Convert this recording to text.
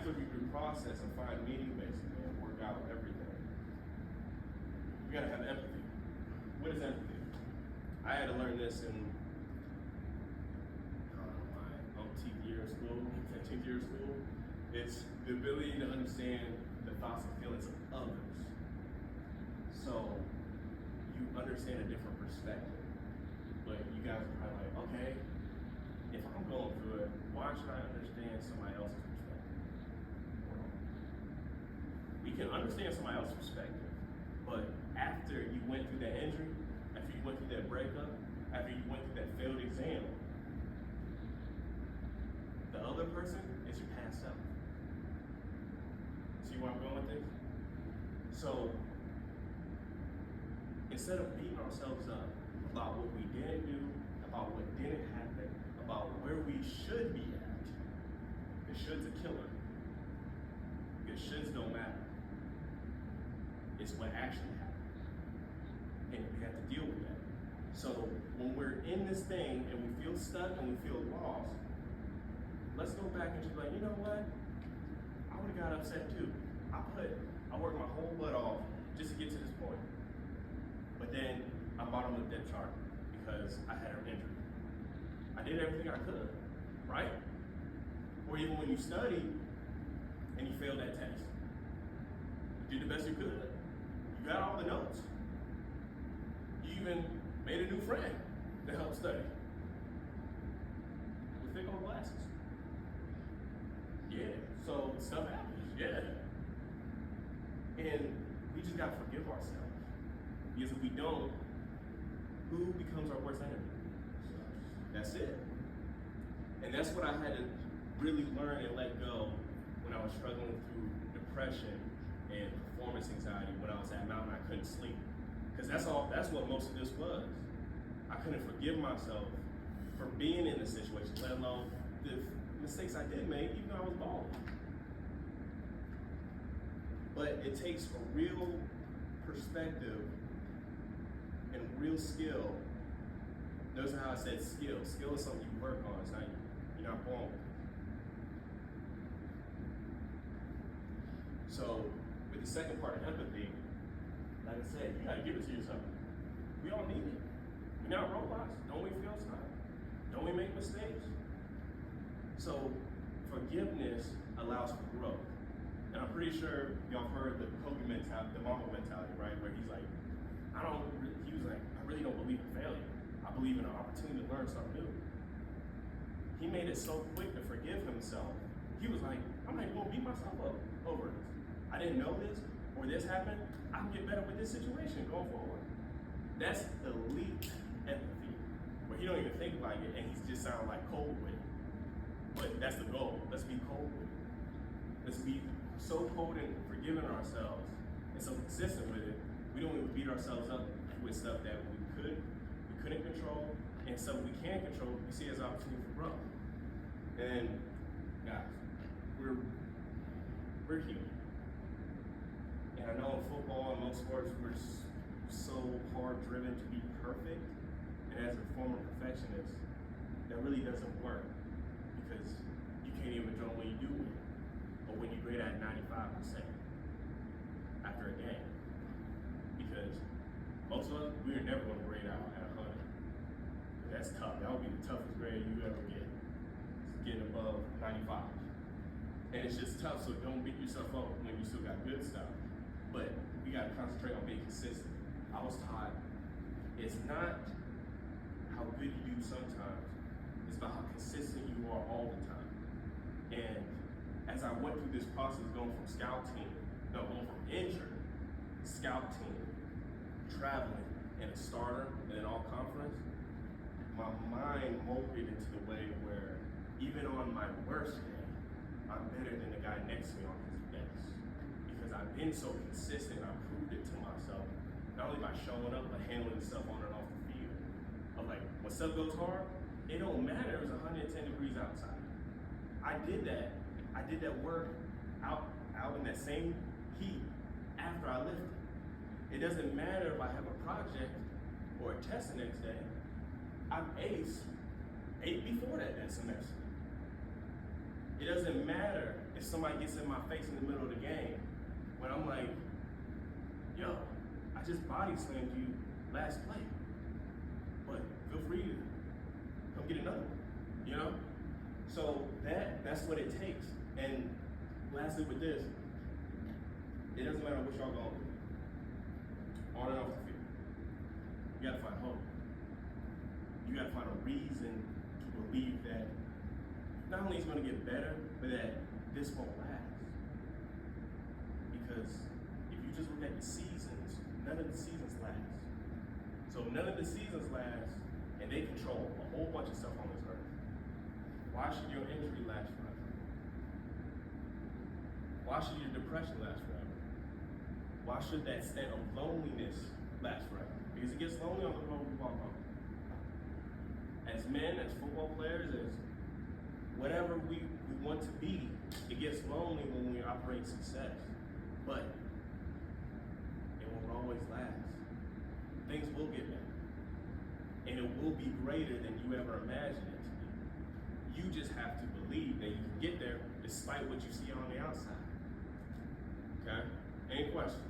after we can process and find meaning basically and work out everything, we gotta have empathy. What is empathy? I had to learn this in my umpteenth year of school, 15th year of school. It's the ability to understand the thoughts and feelings of others. So you understand a different perspective. But you guys are probably like, okay, if I'm going through it, why should I understand somebody else's perspective? We can understand somebody else's perspective, but after you went through that injury, after you went through that breakup, after you went through that failed exam, the other person is your past self. See where I'm going with this? So, instead of beating ourselves up about what we didn't do, about what didn't happen, about where we should be at, the shoulds a killer. Because shoulds don't matter. It's what actually happened. And we have to deal with that. So when we're in this thing and we feel stuck and we feel lost, let's go back and just be like, you know what? I would have got upset too. I worked my whole butt off just to get to this point. But then I'm bottom of the depth chart because I had an injury. I did everything I could, right? Or even when you studied and you failed that test, you did the best you could. You got all the notes. You even made a new friend to help study with thick old glasses. Yeah, so stuff happens, yeah. And we just gotta forgive ourselves. Because if we don't, who becomes our worst enemy? That's it. And that's what I had to really learn and let go when I was struggling through depression and performance anxiety when I was at Mountain. I couldn't sleep. Because that's what most of this was. I couldn't forgive myself for being in this situation, let alone the mistakes I did make, even though I was balling. But it takes a real perspective and real skill. Notice how I said skill. Skill is something you work on. It's not you're not born with. So with the second part of empathy, like I said, you gotta give it to yourself. We all need it. We're not robots. Don't we feel stuff? Don't we make mistakes? So forgiveness allows for growth. And I'm pretty sure y'all heard the Kobe mentality, the Mamba mentality, right? Where he's like, he was like, I really don't believe in failure. I believe in an opportunity to learn something new. He made it so quick to forgive himself. He was like, I'm not even gonna beat myself up over this. I didn't know this, or this happened. I can get better with this situation going forward. That's elite empathy, where he don't even think like it, and he's just sound like cold with it. But that's the goal. Let's be cold with it. Let's be so cold in forgiving ourselves and so consistent with it, we don't even beat ourselves up with stuff that we couldn't control, and stuff we can control, we see as opportunity for growth. And guys, we're human. And I know in football and most sports, we're so hard driven to be perfect. And as a former perfectionist, that really doesn't work because you can't even enjoy when you do win. Or when you grade at 95% after a game. Because most of us, we're never going to grade out at 100. That's tough. That would be the toughest grade you ever get. Getting above 95. And it's just tough, so don't beat yourself up when you still got good stuff. But we got to concentrate on being consistent. I was taught it's not how good you do sometimes, it's about how consistent you are all the time. And as I went through this process going from going from injured, scout team, traveling, and a starter, and an all conference, my mind molded into the way where even on my worst day, I'm better than the guy next to me on his best. Because I've been so consistent, I proved it to myself, not only by showing up, but handling stuff on and off the field. I'm like, when stuff goes hard, it don't matter if it's 110 degrees outside. I did that work out in that same heat after I lifted. It doesn't matter if I have a project or a test the next day. I'm ate before that semester. It doesn't matter if somebody gets in my face in the middle of the game when I'm like, yo, I just body slammed you last play. But feel free to come get another one, you know? So that's what it takes. And lastly with this, it doesn't matter what y'all going to do. On and off the field. You gotta find hope. You gotta find a reason to believe that not only it's gonna get better, but that this won't last. Because if you just look at the seasons, none of the seasons last. So none of the seasons last, and they control a whole bunch of stuff on this earth. Why should your injury last forever? Why should your depression last forever? Why should that state of loneliness last forever? Because it gets lonely on the road we walk on. As men, as football players, as whatever we want to be, it gets lonely when we operate success. But it won't always last. Things will get better. And it will be greater than you ever imagined it to be. You just have to believe that you can get there despite what you see on the outside. Okay? Any questions?